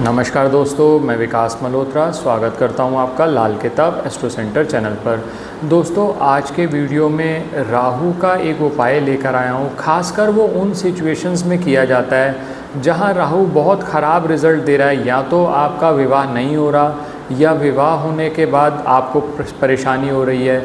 नमस्कार दोस्तों, मैं विकास मल्होत्रा स्वागत करता हूं आपका लाल किताब एस्ट्रो सेंटर चैनल पर। दोस्तों, आज के वीडियो में राहु का एक उपाय लेकर आया हूं। खासकर वो उन सिचुएशंस में किया जाता है जहां राहु बहुत ख़राब रिज़ल्ट दे रहा है। या तो आपका विवाह नहीं हो रहा या विवाह होने के बाद आपको परेशानी हो रही है।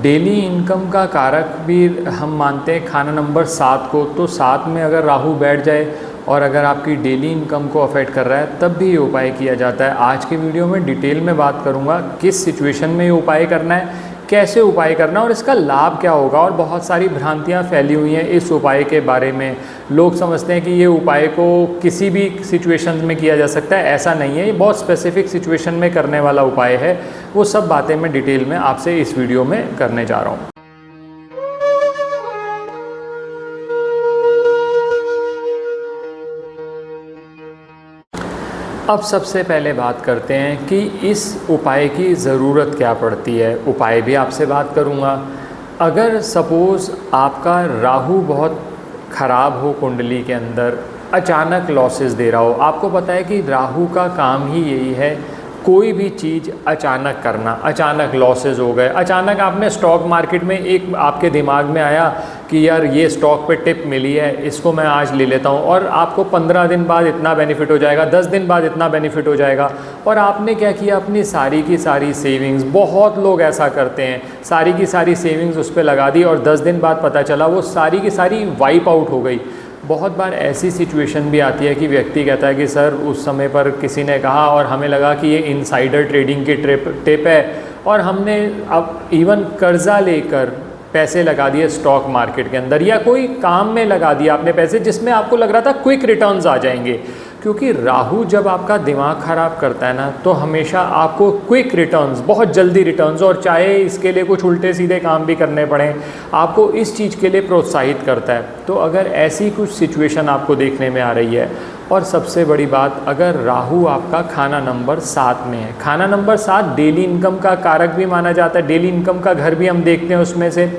डेली इनकम का कारक भी हम मानते हैं खाना नंबर 7 को, तो 7 में अगर राहु बैठ जाए और अगर आपकी डेली इनकम को अफेक्ट कर रहा है तब भी ये उपाय किया जाता है। आज की वीडियो में डिटेल में बात करूंगा किस सिचुएशन में ये उपाय करना है, कैसे उपाय करना है और इसका लाभ क्या होगा। और बहुत सारी भ्रांतियां फैली हुई हैं इस उपाय के बारे में। लोग समझते हैं कि ये उपाय को किसी भी सिचुएशन में किया जा सकता है, ऐसा नहीं है। ये बहुत स्पेसिफिक सिचुएशन में करने वाला उपाय है। वो सब बातें मैं डिटेल में आपसे इस वीडियो में करने जा रहा हूँ। अब सबसे पहले बात करते हैं कि इस उपाय की ज़रूरत क्या पड़ती है। उपाय भी आपसे बात करूंगा। अगर सपोज़ आपका राहु बहुत ख़राब हो, कुंडली के अंदर अचानक लॉसेस दे रहा हो। आपको पता है कि राहु का काम ही यही है, कोई भी चीज़ अचानक करना। अचानक लॉसेस हो गए, अचानक आपने स्टॉक मार्केट में एक आपके दिमाग में आया कि यार ये स्टॉक पे टिप मिली है, इसको मैं आज ले लेता हूँ, और आपको 15 दिन बाद इतना बेनिफिट हो जाएगा, 10 दिन बाद इतना बेनिफिट हो जाएगा। और आपने क्या किया, अपनी सारी की सारी सेविंग्स, बहुत लोग ऐसा करते हैं, सारी की सारी सेविंग्स उस पर लगा दी और 10 दिन बाद पता चला वो सारी की सारी वाइप आउट हो गई। बहुत बार ऐसी सिचुएशन भी आती है कि व्यक्ति कहता है कि सर उस समय पर किसी ने कहा और हमें लगा कि ये इनसाइडर ट्रेडिंग की टिप है, और हमने अब इवन कर्जा लेकर पैसे लगा दिए स्टॉक मार्केट के अंदर, या कोई काम में लगा दिया आपने पैसे जिसमें आपको लग रहा था क्विक रिटर्न्स आ जाएंगे। क्योंकि राहु जब आपका दिमाग ख़राब करता है ना, तो हमेशा आपको क्विक रिटर्न्स, बहुत जल्दी रिटर्न्स, और चाहे इसके लिए कुछ उल्टे सीधे काम भी करने पड़े, आपको इस चीज़ के लिए प्रोत्साहित करता है। तो अगर ऐसी कुछ सिचुएशन आपको देखने में आ रही है, और सबसे बड़ी बात, अगर राहु आपका खाना नंबर 7 में है। खाना नंबर 7 डेली इनकम का कारक भी माना जाता है, डेली इनकम का घर भी हम देखते हैं उसमें से।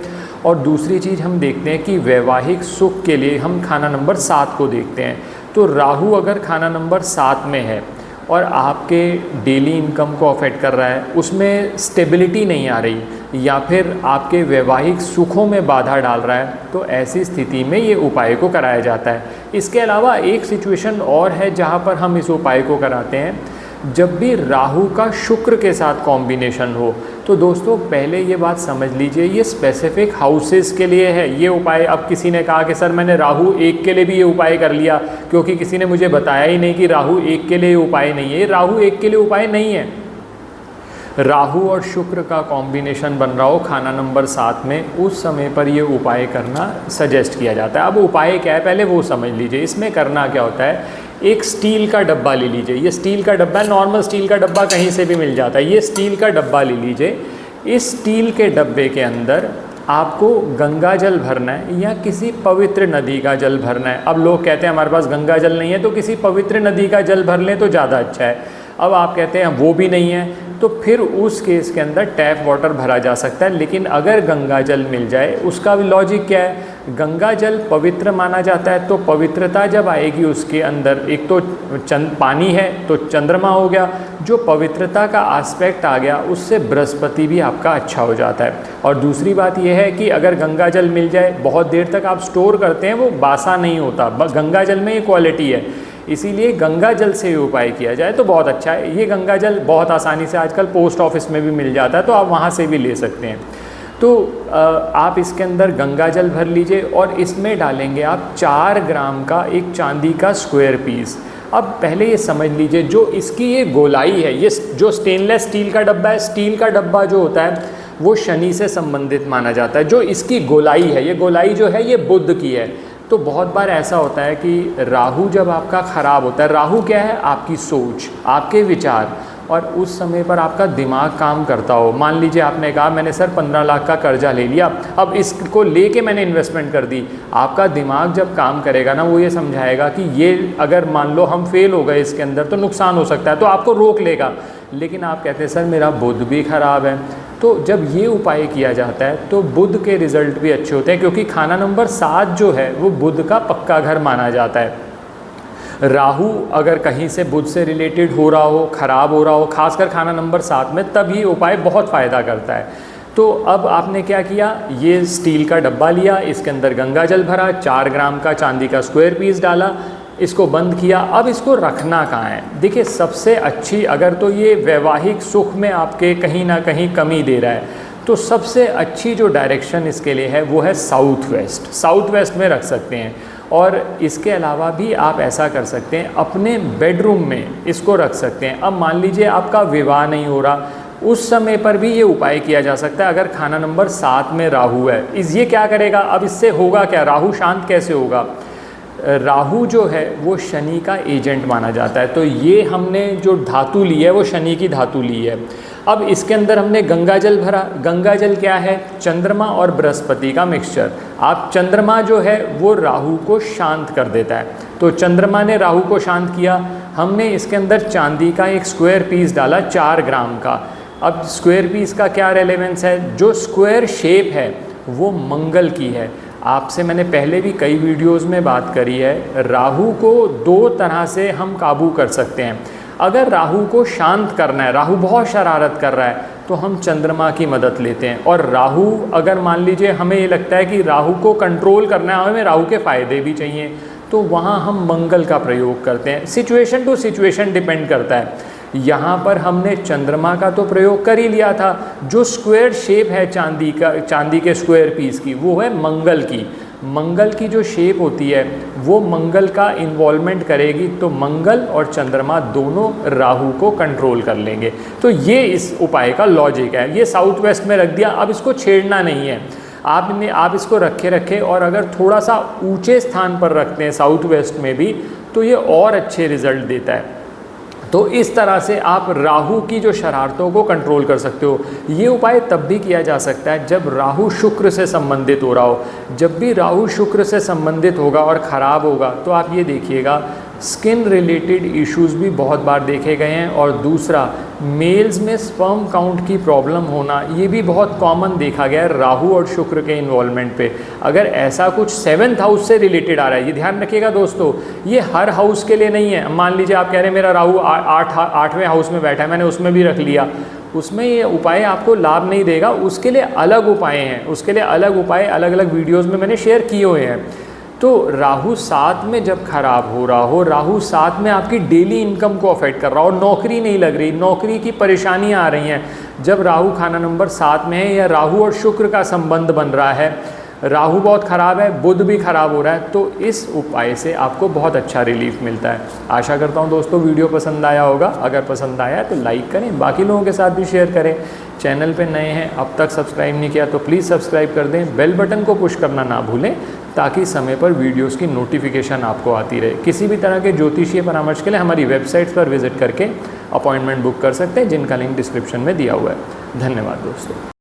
और दूसरी चीज़ हम देखते हैं कि वैवाहिक सुख के लिए हम खाना नंबर 7 को देखते हैं। तो राहु अगर खाना नंबर 7 में है और आपके डेली इनकम को अफेक्ट कर रहा है, उसमें स्टेबिलिटी नहीं आ रही या फिर आपके वैवाहिक सुखों में बाधा डाल रहा है, तो ऐसी स्थिति में ये उपाय को कराया जाता है। इसके अलावा एक सिचुएशन और है जहाँ पर हम इस उपाय को कराते हैं, जब भी राहु का शुक्र के साथ कॉम्बिनेशन हो। तो दोस्तों, पहले ये बात समझ लीजिए, ये स्पेसिफिक हाउसेस के लिए है ये उपाय। अब किसी ने कहा कि सर मैंने राहु 1 के लिए भी ये उपाय कर लिया, क्योंकि किसी ने मुझे बताया ही नहीं कि राहु 1 के लिए उपाय नहीं है। ये राहु 1 के लिए उपाय नहीं है। राहु और शुक्र का कॉम्बिनेशन बन रहा हो खाना नंबर 7 में, उस समय पर ये उपाय करना सजेस्ट किया जाता है। अब उपाय क्या है पहले वो समझ लीजिए। इसमें करना क्या होता है, एक स्टील का डब्बा ले लीजिए। ये स्टील का डब्बा है, नॉर्मल स्टील का डब्बा कहीं से भी मिल जाता है। ये स्टील का डब्बा ले लीजिए। इस स्टील के डब्बे के अंदर आपको गंगा जल भरना है या किसी पवित्र नदी का जल भरना है। अब लोग कहते हैं हमारे पास गंगा जल नहीं है, तो किसी पवित्र नदी का जल भर लें तो ज़्यादा अच्छा है। अब आप कहते हैं वो भी नहीं है, तो फिर उस केस के अंदर टैप वाटर भरा जा सकता है। लेकिन अगर गंगा जल मिल जाए, उसका भी लॉजिक क्या है, गंगा जल पवित्र माना जाता है, तो पवित्रता जब आएगी उसके अंदर, एक तो पानी है तो चंद्रमा हो गया, जो पवित्रता का एस्पेक्ट आ गया, उससे बृहस्पति भी आपका अच्छा हो जाता है। और दूसरी बात यह है कि अगर गंगा जल मिल जाए, बहुत देर तक आप स्टोर करते हैं, वो बासा नहीं होता। गंगा जल में ये क्वालिटी है, इसीलिए गंगा जल से ये उपाय किया जाए तो बहुत अच्छा है। ये गंगा जल बहुत आसानी से आजकल पोस्ट ऑफिस में भी मिल जाता है, तो आप वहाँ से भी ले सकते हैं। तो आप इसके अंदर गंगा जल भर लीजिए और इसमें डालेंगे आप 4 ग्राम का एक चांदी का स्क्वायर पीस। अब पहले ये समझ लीजिए, जो इसकी ये गोलाई है, ये जो स्टेनलेस स्टील का डब्बा है, स्टील का डब्बा जो होता है वो शनि से संबंधित माना जाता है। जो इसकी गोलाई है, ये गोलाई जो है ये बुध की है। तो बहुत बार ऐसा होता है कि राहु जब आपका ख़राब होता है, राहु क्या है, आपकी सोच, आपके विचार, और उस समय पर आपका दिमाग काम करता हो। मान लीजिए आपने कहा मैंने सर 15 लाख का कर्जा ले लिया, अब इसको लेके मैंने इन्वेस्टमेंट कर दी। आपका दिमाग जब काम करेगा ना, वो ये समझाएगा कि ये अगर मान लो हम फेल हो गए इसके अंदर तो नुकसान हो सकता है, तो आपको रोक लेगा। लेकिन आप कहते हैं सर मेरा बुध भी ख़राब है, तो जब ये उपाय किया जाता है तो बुध के रिज़ल्ट भी अच्छे होते हैं, क्योंकि खाना नंबर 7 जो है वो बुध का पक्का घर माना जाता है। राहु अगर कहीं से बुध से रिलेटेड हो रहा हो, ख़राब हो रहा हो, खासकर खाना नंबर 7 में, तब ये उपाय बहुत फ़ायदा करता है। तो अब आपने क्या किया, ये स्टील का डब्बा लिया, इसके अंदर गंगा जल भरा, 4 ग्राम का चांदी का स्क्वायर पीस डाला, इसको बंद किया। अब इसको रखना कहाँ है? देखिए, सबसे अच्छी, अगर तो ये वैवाहिक सुख में आपके कहीं ना कहीं कमी दे रहा है, तो सबसे अच्छी जो डायरेक्शन इसके लिए है वो है साउथ वेस्ट। साउथ वेस्ट में रख सकते हैं। और इसके अलावा भी आप ऐसा कर सकते हैं, अपने बेडरूम में इसको रख सकते हैं। अब मान लीजिए आपका विवाह नहीं हो रहा, उस समय पर भी ये उपाय किया जा सकता है। अगर खाना नंबर 7 में राहु है, ये क्या करेगा? अब इससे होगा क्या? राहु शांत कैसे होगा? राहु जो है वो शनि का एजेंट माना जाता है। तो ये हमने जो धातु ली है वो शनि की धातु ली है। अब इसके अंदर हमने गंगा जल भरा। गंगा जल क्या है? चंद्रमा और बृहस्पति का मिक्सचर। आप चंद्रमा जो है वो राहु को शांत कर देता है, तो चंद्रमा ने राहु को शांत किया। हमने इसके अंदर चांदी का एक स्क्वायर पीस डाला 4 ग्राम का। अब स्क्वायर पीस का क्या रेलेवेंस है? जो स्क्वायर शेप है वो मंगल की है। आपसे मैंने पहले भी कई वीडियोस में बात करी है, राहु को 2 तरह से हम काबू कर सकते हैं। अगर राहु को शांत करना है, राहु बहुत शरारत कर रहा है, तो हम चंद्रमा की मदद लेते हैं। और राहु, अगर मान लीजिए हमें ये लगता है कि राहु को कंट्रोल करना है, हमें राहु के फ़ायदे भी चाहिए, तो वहाँ हम मंगल का प्रयोग करते हैं। सिचुएशन टू सिचुएशन डिपेंड करता है। यहाँ पर हमने चंद्रमा का तो प्रयोग कर ही लिया था। जो स्क्वायर शेप है चांदी के स्क्वायर पीस की, वो है मंगल की। मंगल की जो शेप होती है वो मंगल का इन्वॉल्वमेंट करेगी, तो मंगल और चंद्रमा दोनों राहु को कंट्रोल कर लेंगे। तो ये इस उपाय का लॉजिक है। ये साउथ वेस्ट में रख दिया, अब इसको छेड़ना नहीं है। आप इसको रखे और अगर थोड़ा सा ऊंचे स्थान पर रखते हैं साउथ वेस्ट में भी, तो ये और अच्छे रिजल्ट देता है। तो इस तरह से आप राहु की जो शरारतों को कंट्रोल कर सकते हो। ये उपाय तब भी किया जा सकता है जब राहु शुक्र से संबंधित हो रहा हो। जब भी राहु शुक्र से संबंधित होगा और ख़राब होगा, तो आप ये देखिएगा स्किन रिलेटेड इश्यूज़ भी बहुत बार देखे गए हैं। और दूसरा, मेल्स में स्पर्म काउंट की प्रॉब्लम होना, ये भी बहुत कॉमन देखा गया है राहु और शुक्र के इन्वॉल्वमेंट पे। अगर ऐसा कुछ 7th हाउस से रिलेटेड आ रहा है, ये ध्यान रखिएगा दोस्तों, ये हर हाउस के लिए नहीं है। मान लीजिए आप कह रहे हैं मेरा राहु 8वें हाउस में बैठा है, मैंने उसमें भी रख लिया, उसमें ये उपाय आपको लाभ नहीं देगा। उसके लिए अलग उपाय हैं, उसके लिए अलग उपाय अलग अलग वीडियोज़ में मैंने शेयर किए हुए हैं। तो राहु 7 में जब खराब हो रहा हो, राहु 7 में आपकी डेली इनकम को अफेक्ट कर रहा हो, नौकरी नहीं लग रही, नौकरी की परेशानियां आ रही हैं, जब राहु खाना नंबर 7 में है, या राहु और शुक्र का संबंध बन रहा है, राहु बहुत ख़राब है, बुध भी ख़राब हो रहा है, तो इस उपाय से आपको बहुत अच्छा रिलीफ मिलता है। आशा करता हूँ दोस्तों वीडियो पसंद आया होगा। अगर पसंद आया तो लाइक करें, बाकी लोगों के साथ भी शेयर करें। चैनल पे नए हैं, अब तक सब्सक्राइब नहीं किया तो प्लीज़ सब्सक्राइब कर दें। बेल बटन को पुश करना ना भूलें, ताकि समय पर वीडियोस की नोटिफिकेशन आपको आती रहे। किसी भी तरह के ज्योतिषीय परामर्श के लिए हमारी वेबसाइट्स पर विजिट करके अपॉइंटमेंट बुक कर सकते हैं, जिनका लिंक डिस्क्रिप्शन में दिया हुआ है। धन्यवाद दोस्तों।